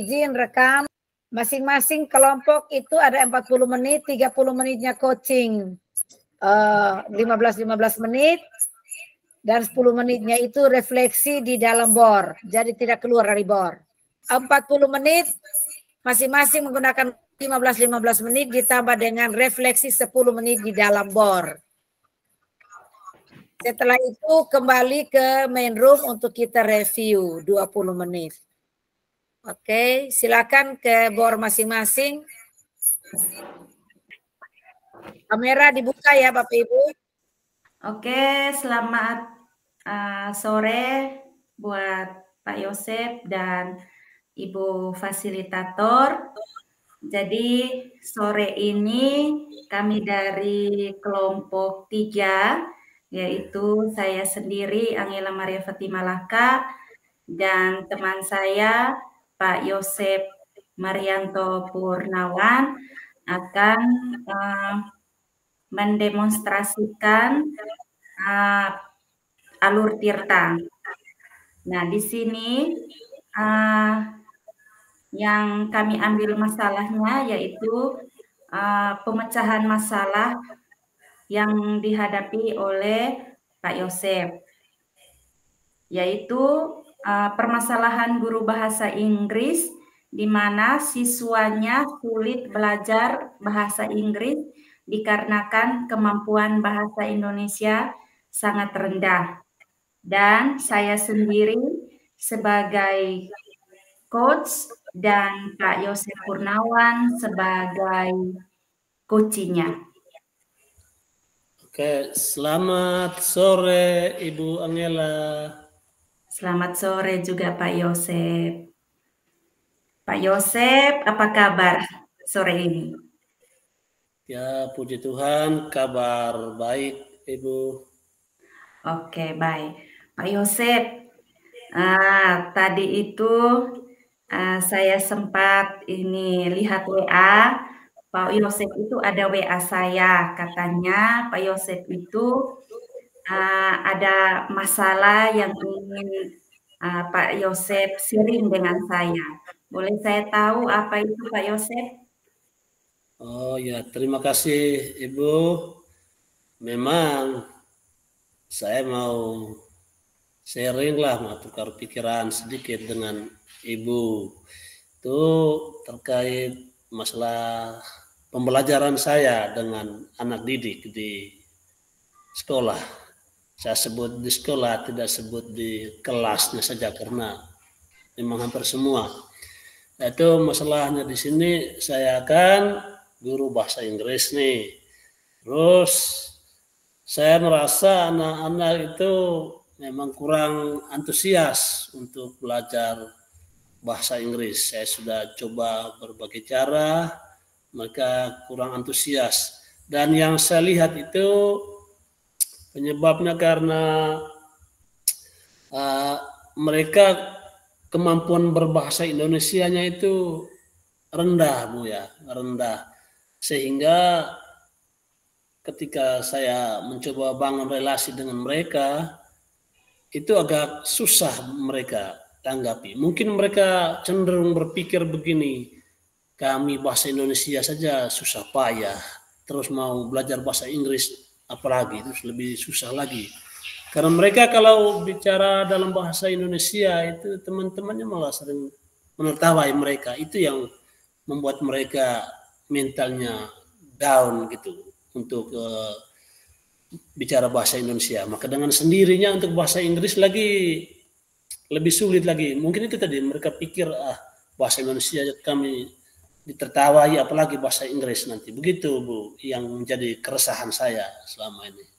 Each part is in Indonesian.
izin rekam. Masing-masing kelompok itu ada 40 menit, 30 menitnya coaching 15-15 menit, dan 10 menitnya itu refleksi di dalam bor. Jadi tidak keluar dari bor. 40 menit masing-masing menggunakan 15-15 menit ditambah dengan refleksi 10 menit di dalam bor. Setelah itu kembali ke main room untuk kita review 20 menit. Oke, silakan ke bor masing-masing. Kamera dibuka ya Bapak Ibu. Oke, selamat sore buat Pak Yosep dan Ibu Fasilitator. Jadi sore ini kami dari kelompok 3, yaitu saya sendiri Angela Maria Fatima Laka dan teman saya Pak Yosep Marianto Purnawan akan mendemonstrasikan alur tirta. Nah, di sini yang kami ambil masalahnya yaitu pemecahan masalah yang dihadapi oleh Pak Yosep, yaitu permasalahan guru bahasa Inggris di mana siswanya sulit belajar bahasa Inggris dikarenakan kemampuan bahasa Indonesia sangat rendah. Dan saya sendiri sebagai coach dan Pak Yosep Purnawan sebagai coachingnya. Oke, selamat sore Ibu Angela. Selamat sore juga Pak Yosep. Pak Yosep, apa kabar sore ini? Ya, puji Tuhan, kabar baik Ibu. Oke, baik. Pak Yosep, tadi itu saya sempat lihat WA, Pak Yosep itu ada WA saya, katanya Pak Yosep itu ada masalah yang ingin Pak Yosep sharing dengan saya. Boleh saya tahu apa itu Pak Yosep? Oh ya, terima kasih Ibu. Memang saya mau sharing lah, mau tukar pikiran sedikit dengan Ibu. Itu terkait masalah pembelajaran saya dengan anak didik di sekolah. Saya sebut di sekolah, tidak sebut di kelasnya saja karena memang hampir semua. Itu masalahnya di sini saya kan guru bahasa Inggris nih. Terus saya merasa anak-anak itu memang kurang antusias untuk belajar bahasa Inggris. Saya sudah coba berbagai cara, mereka kurang antusias. Dan yang saya lihat itu penyebabnya karena mereka kemampuan berbahasa Indonesianya itu rendah, Bu ya, rendah. Sehingga ketika saya mencoba bangun relasi dengan mereka, itu agak susah mereka tanggapi. Mungkin mereka cenderung berpikir begini, kami bahasa Indonesia saja susah payah, terus mau belajar bahasa Inggris apalagi, terus lebih susah lagi. Karena mereka kalau bicara dalam bahasa Indonesia itu teman-temannya malah sering menertawai mereka. Itu yang membuat mereka mentalnya down gitu untuk bicara bahasa Indonesia. Maka dengan sendirinya untuk bahasa Inggris lagi lebih sulit lagi. Mungkin itu tadi mereka pikir bahasa Indonesia kami ditertawai apalagi bahasa Inggris nanti. Begitu Bu yang menjadi keresahan saya selama ini.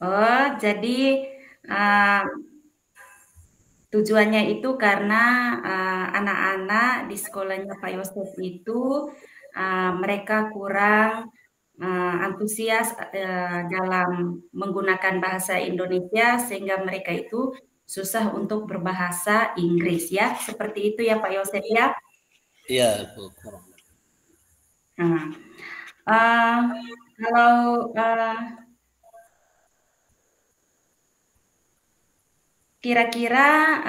Oh, jadi tujuannya itu karena anak-anak di sekolahnya Pak Yosef itu mereka kurang antusias dalam menggunakan bahasa Indonesia sehingga mereka itu susah untuk berbahasa Inggris ya. Seperti itu ya Pak Yosef ya? Iya, Bu. Kalau kira-kira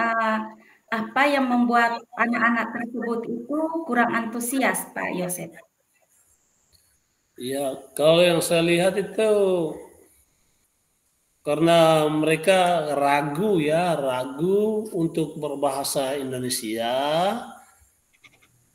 apa yang membuat anak-anak tersebut itu kurang antusias, Pak Yosef? Ya, kalau yang saya lihat itu karena mereka ragu untuk berbahasa Indonesia,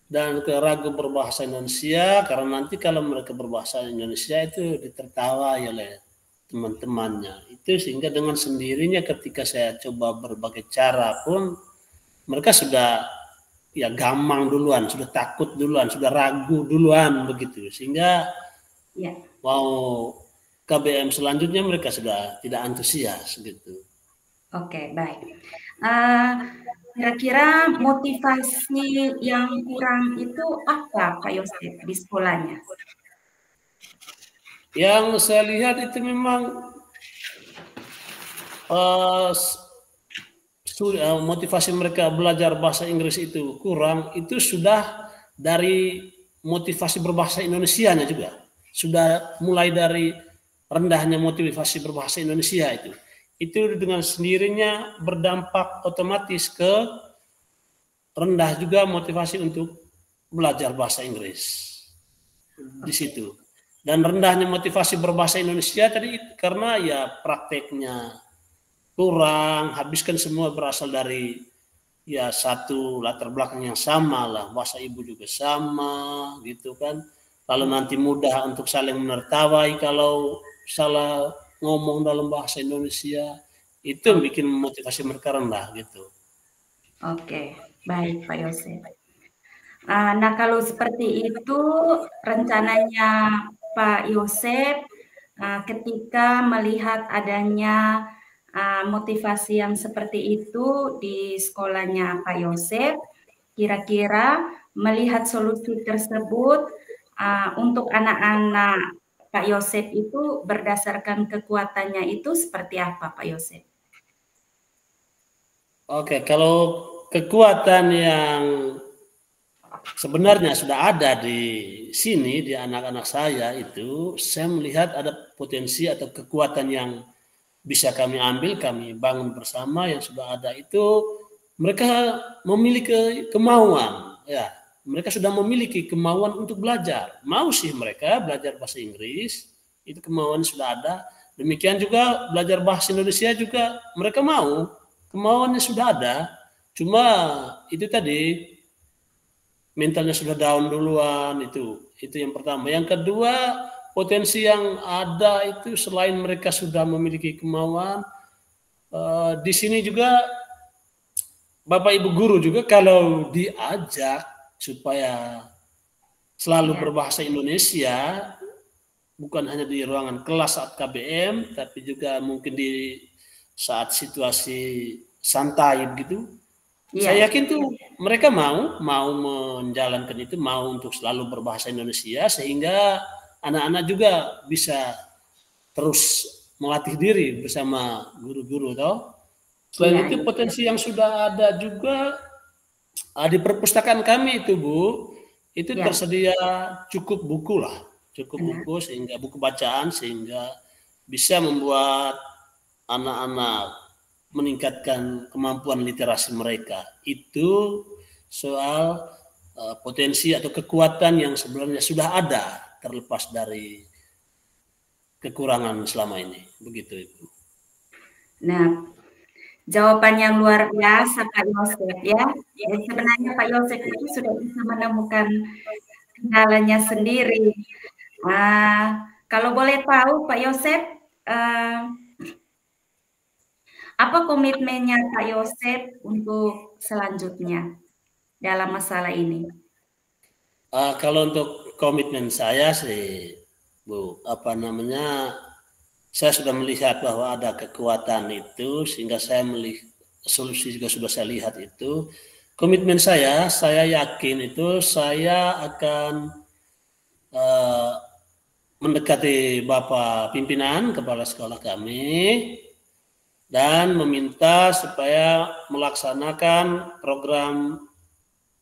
dan ragu berbahasa Indonesia karena nanti kalau mereka berbahasa Indonesia itu ditertawai oleh teman-temannya. Itu sehingga dengan sendirinya ketika saya coba berbagai cara pun mereka sudah ya gamang duluan, sudah takut duluan, sudah ragu duluan begitu. Sehingga mau KBM selanjutnya mereka sudah tidak antusias gitu. Oke, baik. Kira-kira motivasi yang kurang itu apa, Pak Yosef, di sekolahnya? Yang saya lihat itu memang motivasi mereka belajar bahasa Inggris itu kurang, itu sudah dari motivasi berbahasa Indonesianya juga. Sudah mulai dari rendahnya motivasi berbahasa Indonesia itu dengan sendirinya berdampak otomatis ke rendah juga motivasi untuk belajar bahasa Inggris di situ. Dan rendahnya motivasi berbahasa Indonesia tadi karena ya prakteknya kurang, habiskan semua berasal dari ya satu latar belakang yang sama lah, bahasa ibu juga sama gitu kan. Lalu nanti mudah untuk saling menertawai kalau salah ngomong dalam bahasa Indonesia, itu bikin motivasi mereka rendah gitu. Oke, baik Pak Yosef. Nah kalau seperti itu rencananya Pak Yosef ketika melihat adanya motivasi yang seperti itu di sekolahnya Pak Yosef, kira-kira melihat solusi tersebut untuk anak-anak Pak Yosef itu berdasarkan kekuatannya itu seperti apa Pak Yosef? Oke, kalau kekuatan yang sebenarnya sudah ada di sini di anak-anak saya itu, saya melihat ada potensi atau kekuatan yang bisa kami ambil, kami bangun bersama yang sudah ada itu. Mereka memiliki kemauan, ya. Mereka sudah memiliki kemauan untuk belajar. Mau sih mereka belajar bahasa Inggris, itu kemauan sudah ada. Demikian juga belajar bahasa Indonesia juga mereka mau, kemauannya sudah ada. Cuma itu tadi mentalnya sudah down duluan, itu yang pertama. Yang kedua, potensi yang ada itu selain mereka sudah memiliki kemauan, di sini juga Bapak Ibu guru juga kalau diajak supaya selalu berbahasa Indonesia, bukan hanya di ruangan kelas saat KBM, tapi juga mungkin di saat situasi santai gitu. Saya yakin tuh mereka mau menjalankan itu, mau untuk selalu berbahasa Indonesia sehingga anak-anak juga bisa terus melatih diri bersama guru-guru toh. Selain itu potensi yang sudah ada juga di perpustakaan kami itu Bu, itu tersedia cukup buku lah, buku sehingga buku bacaan sehingga bisa membuat anak-anak meningkatkan kemampuan literasi mereka. Itu soal potensi atau kekuatan yang sebenarnya sudah ada terlepas dari kekurangan selama ini. Begitu Ibu. Nah, jawaban yang luar biasa Pak Yosef ya. Sebenarnya Pak Yosef itu sudah bisa menemukan kendalanya sendiri. Kalau boleh tahu Pak Yosef, apa komitmennya Pak Yosef untuk selanjutnya dalam masalah ini? Kalau untuk komitmen saya sih, Bu, saya sudah melihat bahwa ada kekuatan itu, sehingga saya melihat solusi juga sudah saya lihat itu. Komitmen saya yakin itu saya akan mendekati Bapak pimpinan kepala sekolah kami dan meminta supaya melaksanakan program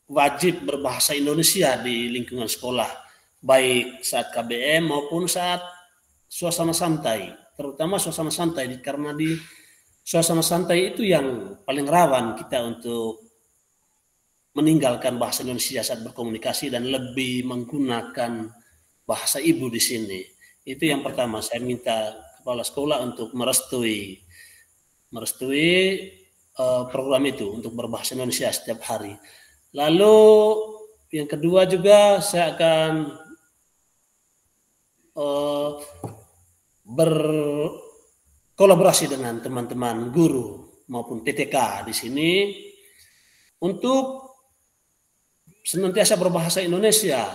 wajib berbahasa Indonesia di lingkungan sekolah, baik saat KBM maupun saat suasana santai, terutama suasana santai karena di suasana santai itu yang paling rawan kita untuk meninggalkan bahasa Indonesia saat berkomunikasi dan lebih menggunakan bahasa ibu di sini. Itu yang pertama, saya minta kepala sekolah untuk merestui program itu untuk berbahasa Indonesia setiap hari. Lalu yang kedua juga saya akan berkolaborasi dengan teman-teman guru maupun PTK di sini untuk senantiasa berbahasa Indonesia,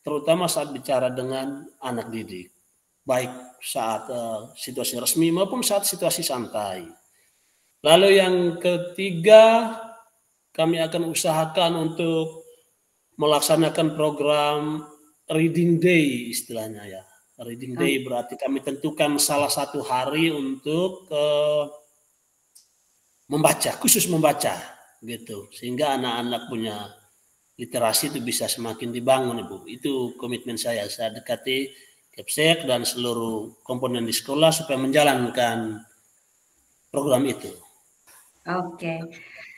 terutama saat bicara dengan anak didik, baik saat situasi resmi maupun saat situasi santai. Lalu yang ketiga, kami akan usahakan untuk melaksanakan program Reading Day istilahnya ya. Reading Day berarti kami tentukan salah satu hari untuk membaca, khusus membaca gitu, sehingga anak-anak punya literasi itu bisa semakin dibangun, Ibu. Itu komitmen saya dekati Kepsek dan seluruh komponen di sekolah supaya menjalankan program itu. Oke,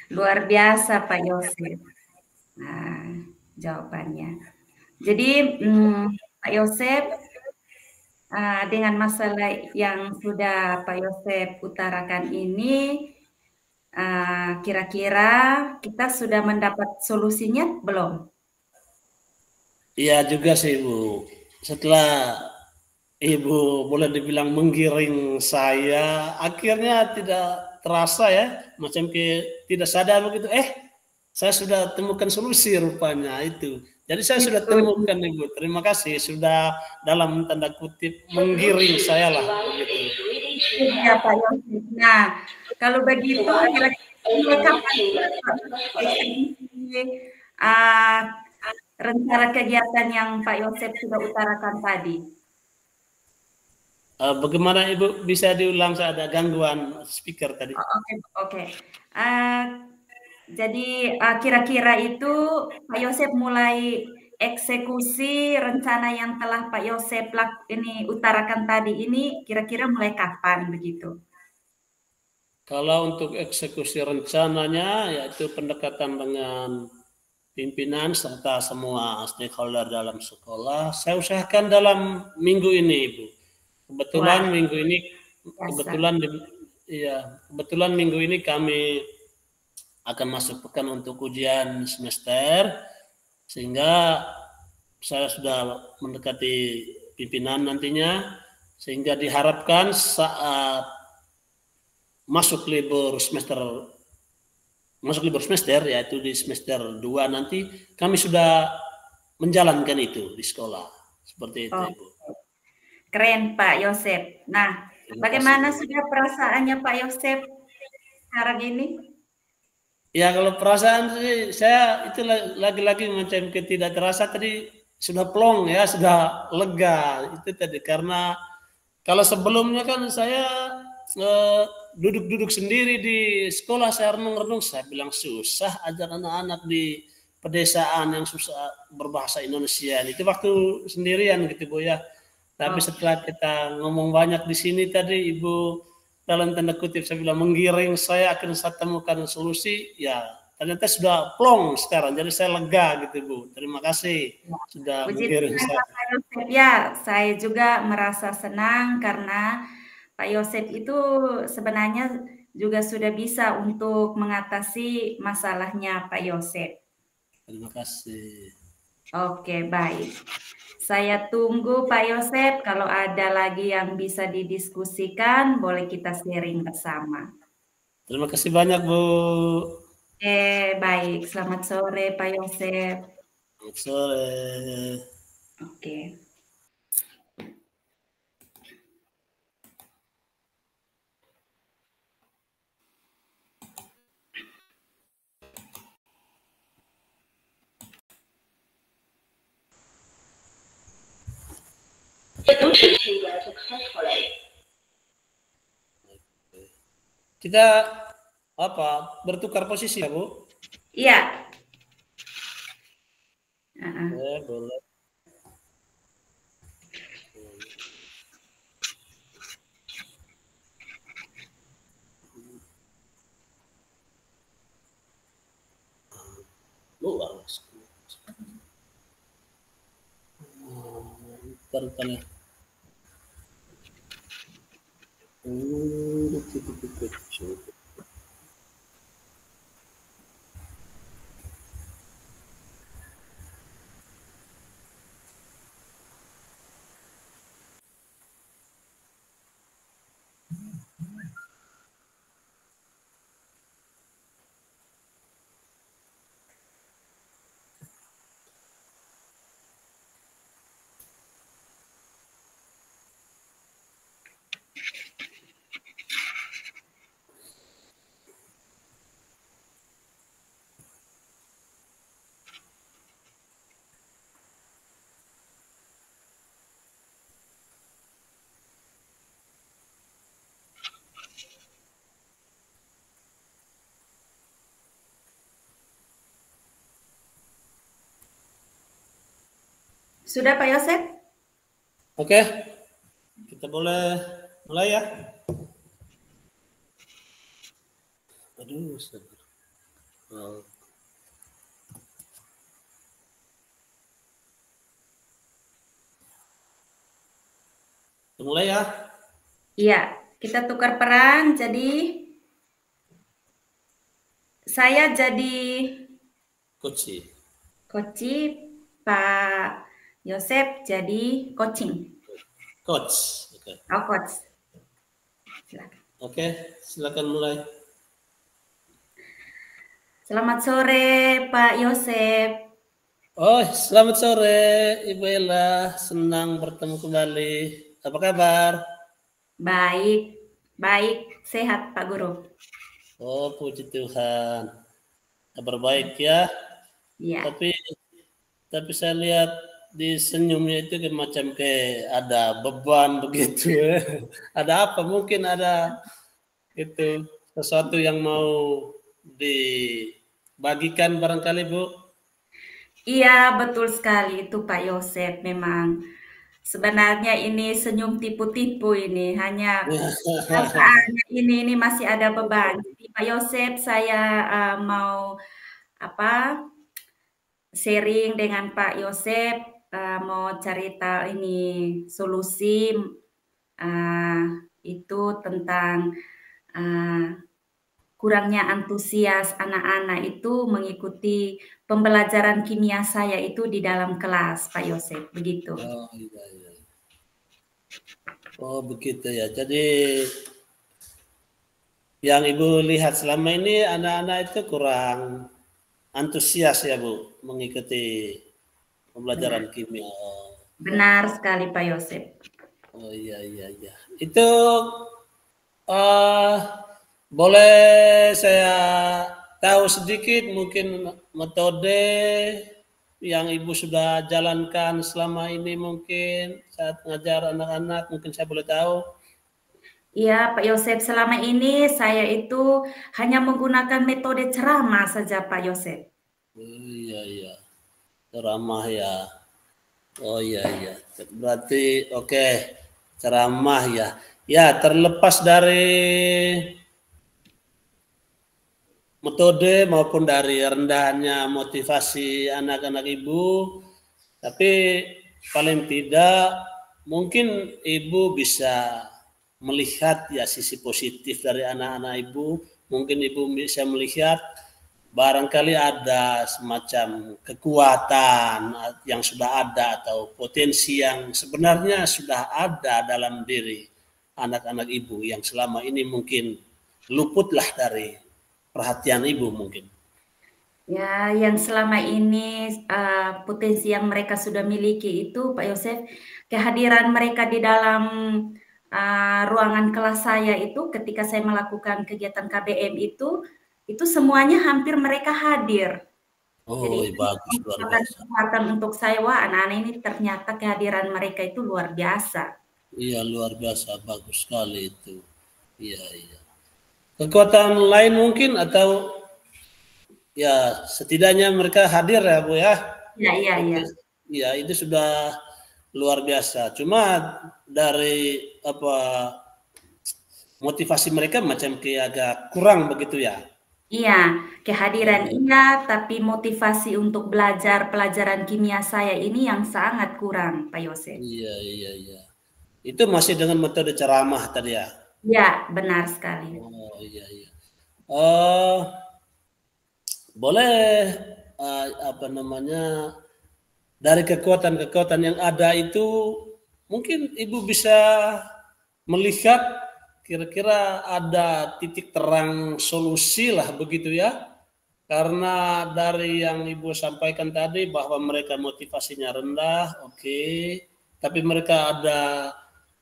luar biasa Pak Yosef. Nah, jawabannya. Jadi Pak Yosef, dengan masalah yang sudah Pak Yosef utarakan ini, kira-kira kita sudah mendapat solusinya belum? Iya juga sih Ibu. Setelah Ibu boleh dibilang menggiring saya, akhirnya tidak terasa ya, macam tidak sadar begitu. Saya sudah temukan solusi rupanya itu. Jadi saya sudah temukan Ibu. Terima kasih sudah dalam tanda kutip menggiring saya lah begitu. Iya Pak Yosef. Nah, kalau begitu kira-kira rencana kegiatan yang Pak Yosef sudah utarakan tadi? Bagaimana Ibu, bisa diulang, saya ada gangguan speaker tadi. Oke. Jadi kira-kira itu Pak Yosef mulai eksekusi rencana yang telah Pak Yosef ini utarakan tadi ini kira-kira mulai kapan begitu? Kalau untuk eksekusi rencananya yaitu pendekatan dengan pimpinan serta semua stakeholder dalam sekolah, saya usahakan dalam minggu ini, Ibu. Kebetulan minggu ini kebetulan minggu ini kami akan masuk pekan untuk ujian semester, sehingga saya sudah mendekati pimpinan nantinya, sehingga diharapkan saat masuk libur semester yaitu di semester 2 nanti kami sudah menjalankan itu di sekolah. Seperti itu, Ibu. Keren Pak Yosef. Nah, bagaimana sudah perasaannya Pak Yosef sekarang ini? Ya kalau perasaan sih saya itu lagi-lagi macam tidak terasa tadi sudah plong ya, sudah lega itu tadi, karena kalau sebelumnya kan saya duduk-duduk sendiri di sekolah, saya renung-renung, saya bilang susah ajar anak-anak di pedesaan yang susah berbahasa Indonesia. Itu waktu sendirian gitu Bu ya. Tapi setelah kita ngomong banyak di sini tadi Ibu, dalam tanda kutip saya bilang menggiring saya, akhirnya saya temukan solusi, ya ternyata sudah plong sekarang, jadi saya lega gitu Bu. Terima kasih sudah menggiring saya. Pak Yosef, ya, saya juga merasa senang karena Pak Yosef itu sebenarnya juga sudah bisa untuk mengatasi masalahnya Pak Yosef. Terima kasih. Oke, baik. Saya tunggu Pak Yosef, kalau ada lagi yang bisa didiskusikan, boleh kita sharing bersama. Terima kasih banyak Bu. Baik. Selamat sore Pak Yosef. Selamat sore. Oke. Kita bertukar posisi ya Bu? Iya. Boleh. Barangkali. Sudah Pak Yosef? Oke, kita boleh mulai ya. Aduh, oh. Mulai ya. Iya, kita tukar peran. Jadi saya jadi Coach. Pak Yosef jadi coaching. Coach. Oke. Oh, coach. Silakan. Oke, silakan mulai. Selamat sore Pak Yosef. Oh, selamat sore Ibu Ella. Senang bertemu kembali. Apa kabar? Baik, sehat Pak Guru. Oh, puji Tuhan. Kabar baik ya. Iya. Tapi saya lihat di senyumnya itu macam kayak ada beban begitu. Ada apa? Mungkin ada itu sesuatu yang mau dibagikan barangkali, Bu. Iya, betul sekali itu Pak Yosef. Memang sebenarnya ini senyum tipu-tipu ini, hanya perasaannya ini masih ada beban. Jadi Pak Yosef, saya mau sharing dengan Pak Yosef, mau cerita ini solusi itu tentang kurangnya antusias anak-anak itu mengikuti pembelajaran kimia saya itu di dalam kelas, Pak Yosef, begitu. Oh, iya. Oh, begitu ya. Jadi yang Ibu lihat selama ini anak-anak itu kurang antusias ya, Bu, mengikuti pembelajaran kimia. Benar sekali, Pak Yosef. Oh, iya. Itu boleh saya tahu sedikit mungkin metode yang Ibu sudah jalankan selama ini mungkin saat mengajar anak-anak, mungkin saya boleh tahu? Iya, Pak Yosef, selama ini saya itu hanya menggunakan metode ceramah saja, Pak Yosef. Iya. Ceramah ya. Oh iya. Berarti oke. Ceramah ya. Ya, terlepas dari metode maupun dari rendahnya motivasi anak-anak Ibu, tapi paling tidak mungkin Ibu bisa melihat ya sisi positif dari anak-anak Ibu. Mungkin Ibu bisa melihat barangkali ada semacam kekuatan yang sudah ada atau potensi yang sebenarnya sudah ada dalam diri anak-anak Ibu yang selama ini mungkin luputlah dari perhatian Ibu mungkin. Ya, yang selama ini potensi yang mereka sudah miliki itu, Pak Yosef, kehadiran mereka di dalam ruangan kelas saya itu ketika saya melakukan kegiatan KBM itu semuanya hampir mereka hadir. Oh, jadi bagus, luar biasa. Kekuatan untuk saya, wah anak-anak ini ternyata kehadiran mereka itu luar biasa. Iya, luar biasa, bagus sekali itu. Iya. Kekuatan lain mungkin atau ya setidaknya mereka hadir ya Bu ya. Iya. Iya, itu sudah luar biasa. Cuma dari motivasi mereka macam kayak agak kurang begitu ya. Iya, kehadiran iya, tapi motivasi untuk belajar pelajaran kimia saya ini yang sangat kurang, Pak Yosef. Iya, iya, iya. Itu masih dengan metode ceramah tadi ya? Ya, benar sekali. Oh, iya, iya. Eh, boleh apa namanya, dari kekuatan-kekuatan yang ada itu mungkin Ibu bisa melihat kira-kira ada titik terang solusi lah begitu ya. Karena dari yang Ibu sampaikan tadi bahwa mereka motivasinya rendah, oke, tapi mereka ada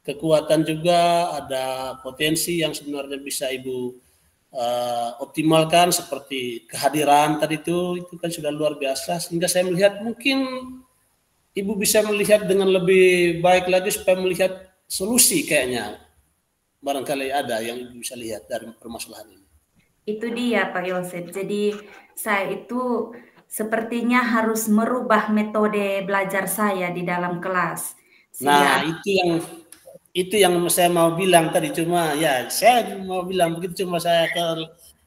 kekuatan juga, ada potensi yang sebenarnya bisa Ibu optimalkan seperti kehadiran tadi itu kan sudah luar biasa, sehingga saya melihat mungkin Ibu bisa melihat dengan lebih baik lagi supaya melihat solusi kayaknya barangkali ada yang Ibu bisa lihat dari permasalahan ini. Itu dia Pak Yosef. Jadi saya itu sepertinya harus merubah metode belajar saya di dalam kelas. Nah, Sehingga itu yang saya mau bilang tadi, cuma ya saya mau bilang begitu, cuma saya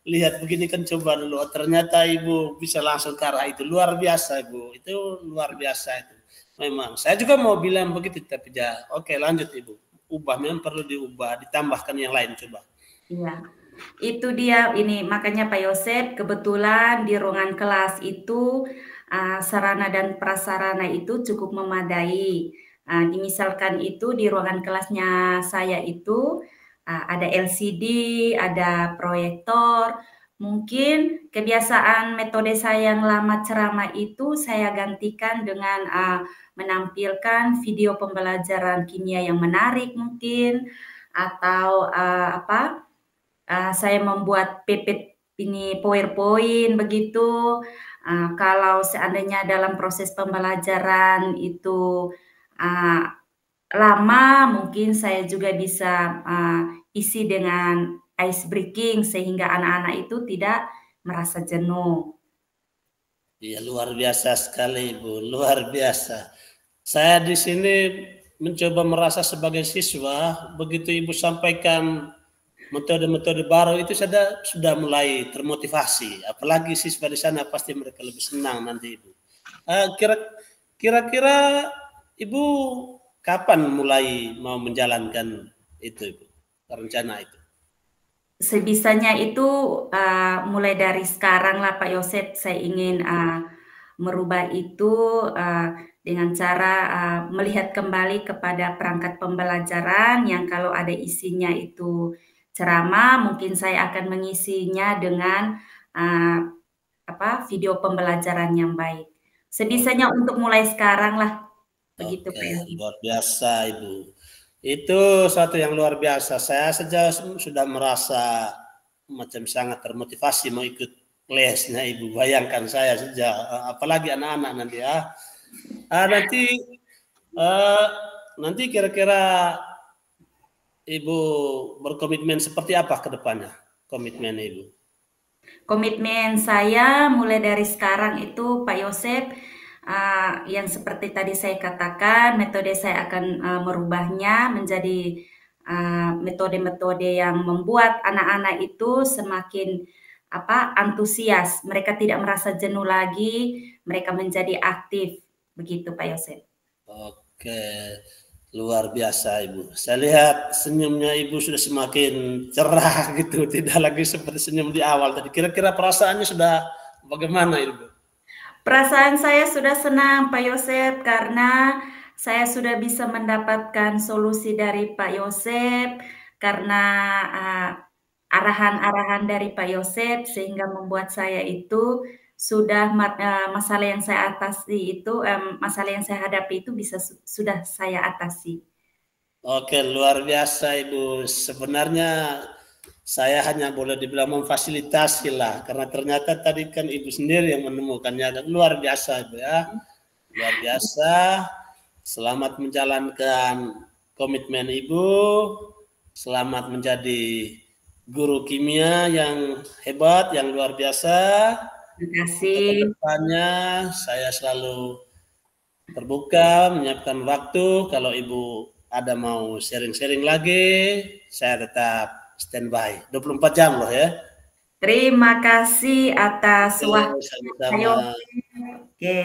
lihat begini kan, coba dulu, ternyata Ibu bisa langsung ke arah itu, luar biasa Ibu, itu luar biasa itu. Memang saya juga mau bilang begitu, tapi ya oke, lanjut Ibu, ubah, memang perlu diubah, ditambahkan yang lain coba. iya, itu dia ini makanya Pak Yosef kebetulan di ruangan kelas itu sarana dan prasarana itu cukup memadai. Misalkan itu di ruangan kelasnya saya itu ada LCD, ada proyektor. Mungkin kebiasaan metode saya yang lama ceramah itu saya gantikan dengan menampilkan video pembelajaran kimia yang menarik mungkin, atau saya membuat PPT ini PowerPoint begitu. Kalau seandainya dalam proses pembelajaran itu lama, mungkin saya juga bisa isi dengan ice breaking sehingga anak-anak itu tidak merasa jenuh. Iya, luar biasa sekali Ibu, luar biasa. Saya di sini mencoba merasa sebagai siswa, begitu Ibu sampaikan metode-metode baru itu sudah mulai termotivasi. Apalagi siswa di sana pasti mereka lebih senang nanti Ibu. Kira-kira Ibu kapan mulai mau menjalankan itu Ibu, rencana itu? Sebisanya itu mulai dari sekarang lah Pak Yosef, saya ingin merubah itu dengan cara melihat kembali kepada perangkat pembelajaran yang kalau ada isinya itu ceramah, mungkin saya akan mengisinya dengan video pembelajaran yang baik. Sebisanya untuk mulai sekarang lah, begitu Pak Oke, Yosef. luar biasa Ibu. Itu satu yang luar biasa. Saya saja sudah merasa macam sangat termotivasi mau ikut lesnya Ibu. Bayangkan saya saja, apalagi anak-anak nanti ya. Nanti kira-kira Ibu berkomitmen seperti apa ke depannya? Komitmen Ibu? Komitmen saya mulai dari sekarang itu Pak Yosef, yang seperti tadi saya katakan, metode saya akan merubahnya menjadi metode-metode yang membuat anak-anak itu semakin antusias. Mereka tidak merasa jenuh lagi, mereka menjadi aktif. Begitu Pak Yosef. Oke, luar biasa Ibu. Saya lihat senyumnya Ibu sudah semakin cerah gitu, tidak lagi seperti senyum di awal tadi. Kira-kira perasaannya sudah bagaimana Ibu? Perasaan saya sudah senang Pak Yosef karena saya sudah bisa mendapatkan solusi dari Pak Yosef karena arahan-arahan dari Pak Yosef sehingga membuat saya itu sudah masalah yang saya atasi itu masalah yang saya hadapi itu sudah saya atasi. Oke, luar biasa Ibu. Sebenarnya saya hanya boleh dibilang memfasilitasi lah, karena ternyata tadi kan Ibu sendiri yang menemukannya, dan luar biasa Ibu ya. Luar biasa. Selamat menjalankan komitmen Ibu. Selamat menjadi guru kimia yang hebat, yang luar biasa. Terima kasih. Kedepannya saya selalu terbuka, menyiapkan waktu. Kalau Ibu ada mau sharing-sharing lagi, saya tetap standby. 24 jam loh ya. Terima kasih atas waktu. Sama-sama. Oke.